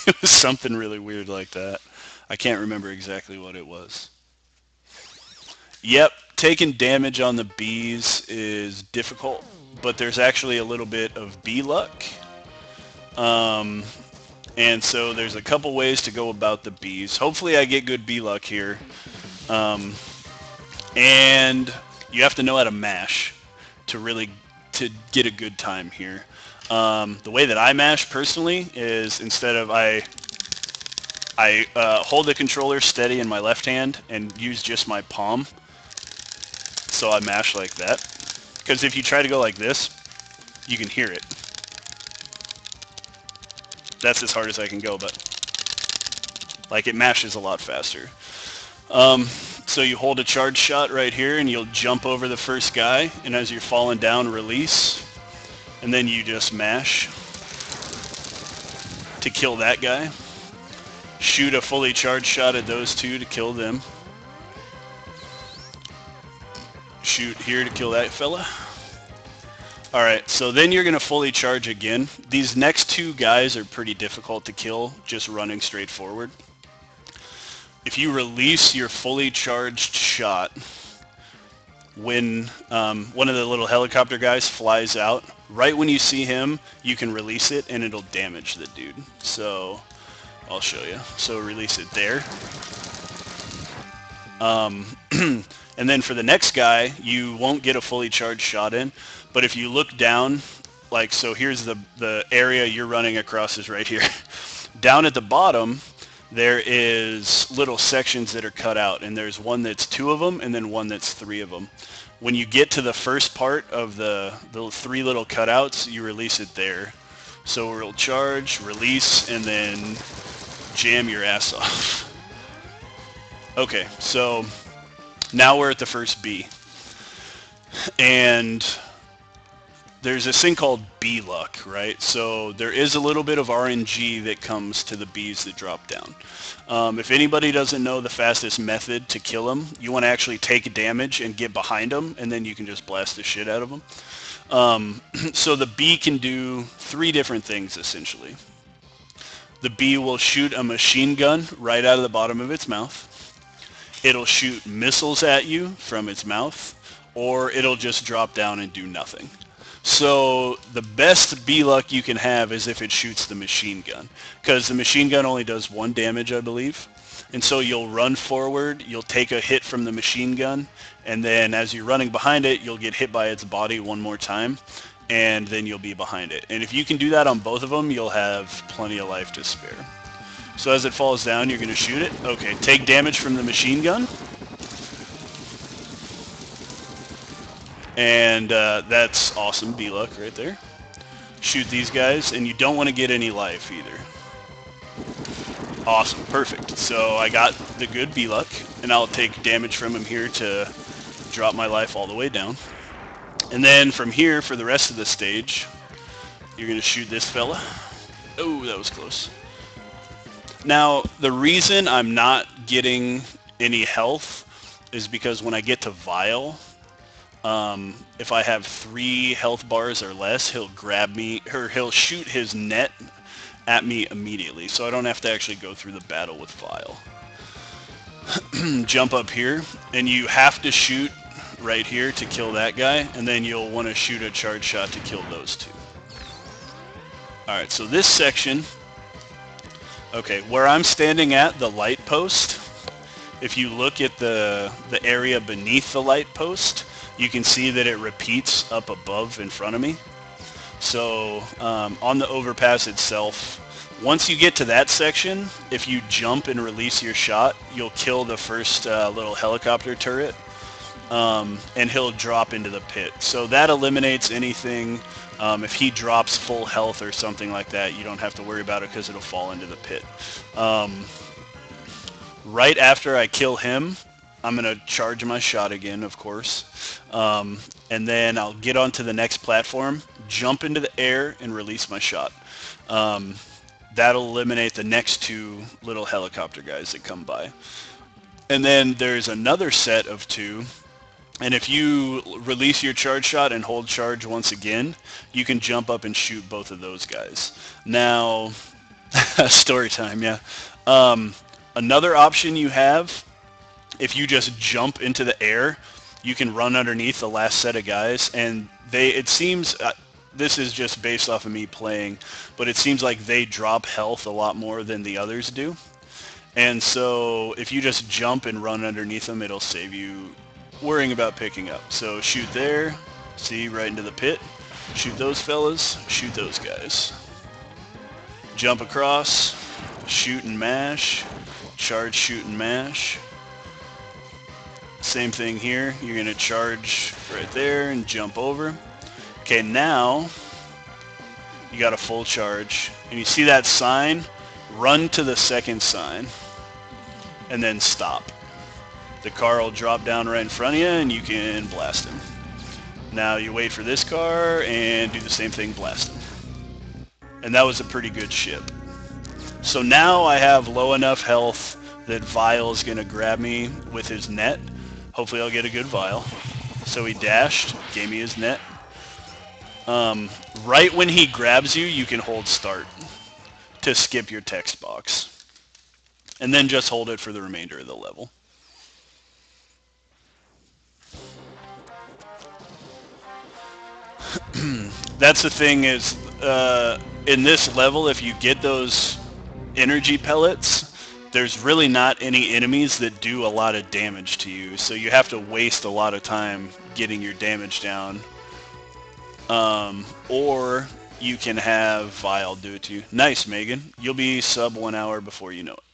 It was something really weird like that. I can't remember exactly what it was. Yep, taking damage on the bees is difficult, but there's actually a little bit of bee luck. Um, and so there's a couple ways to go about the bees. Hopefully I get good bee luck here. Um, and you have to know how to mash to really to get a good time here. The way that I mash personally is instead of I hold the controller steady in my left hand and use just my palm. So I mash like that. Because if you try to go like this, you can hear it. That's as hard as I can go, but like it mashes a lot faster. Um, so you hold a charge shot right here and you'll jump over the first guy, and as you're falling down, release, and then you just mash to kill that guy. Shoot a fully charged shot at those two to kill them. Shoot here to kill that fella. Alright, so then you're going to fully charge again. These next two guys are pretty difficult to kill, just running straight forward. If you release your fully charged shot, when one of the little helicopter guys flies out, right when you see him, you can release it and it'll damage the dude. So I'll show you. So release it there. And then for the next guy, you won't get a fully charged shot in, but if you look down, like so here's the area you're running across is right here. Down at the bottom, there is little sections that are cut out, and there's one that's 2 of them and then one that's 3 of them. When you get to the first part of the 3 little cutouts, you release it there. So we'll charge, release, and then jam your ass off. Okay, so now we're at the first bee. And there's this thing called bee luck, right? So there is a little bit of RNG that comes to the bees that drop down. If anybody doesn't know the fastest method to kill them, you want to actually take damage and get behind them, and then you can just blast the shit out of them. So the bee can do 3 different things, essentially. The bee will shoot a machine gun right out of the bottom of its mouth. It'll shoot missiles at you from its mouth, or it'll just drop down and do nothing. So the best bee luck you can have is if it shoots the machine gun, because the machine gun only does 1 damage, I believe. And so you'll run forward, you'll take a hit from the machine gun, and then as you're running behind it, you'll get hit by its body 1 more time, and then you'll be behind it. And if you can do that on both of them, you'll have plenty of life to spare. So as it falls down, you're going to shoot it. Okay, take damage from the machine gun. And that's awesome bee luck right there. Shoot these guys, and you don't want to get any life either. Awesome, perfect. So I got the good bee luck, and I'll take damage from him here to drop my life all the way down. And then from here, for the rest of the stage, you're going to shoot this fella. Oh, that was close. Now, the reason I'm not getting any health is because when I get to Vile, if I have 3 health bars or less, he'll grab me, or he'll shoot his net at me immediately, so I don't have to actually go through the battle with Vile. Jump up here, and you have to shoot right here to kill that guy, and then you'll want to shoot a charge shot to kill those 2. Alright, so this section, okay, where I'm standing at, the light post, if you look at the area beneath the light post, you can see that it repeats up above in front of me. So on the overpass itself, once you get to that section, if you jump and release your shot, you'll kill the first little helicopter turret, and he'll drop into the pit. So that eliminates anything. If he drops full health or something like that, you don't have to worry about it because it'll fall into the pit. Right after I kill him, I'm going to charge my shot again, of course. And then I'll get onto the next platform, jump into the air, and release my shot. That'll eliminate the next 2 little helicopter guys that come by. And then there's another set of 2. And if you release your charge shot and hold charge once again, you can jump up and shoot both of those guys. Now, Story time, yeah. Um, Another option you have, if you just jump into the air, you can run underneath the last set of guys, and it seems, this is just based off of me playing, but it seems like they drop health a lot more than the others do. And so if you just jump and run underneath them, it'll save you worrying about picking up. So shoot there, see, right into the pit. Shoot those fellas, shoot those guys. Jump across, shoot and mash, charge, shoot and mash. Same thing here. You're going to charge right there and jump over. Okay, now you got a full charge. And you see that sign? Run to the second sign and then stop. The car will drop down right in front of you and you can blast him. Now you wait for this car and do the same thing, blast him. And that was a pretty good ship. So now I have low enough health that Vile is going to grab me with his net. Hopefully I'll get a good Vile. So he dashed, gave me his net. Right when he grabs you, you can hold start to skip your text box. And then just hold it for the remainder of the level. That's the thing is, in this level, if you get those energy pellets, there's really not any enemies that do a lot of damage to you. So you have to waste a lot of time getting your damage down. Or you can have Vile do it to you. Nice, Megan. You'll be sub 1 hour before you know it.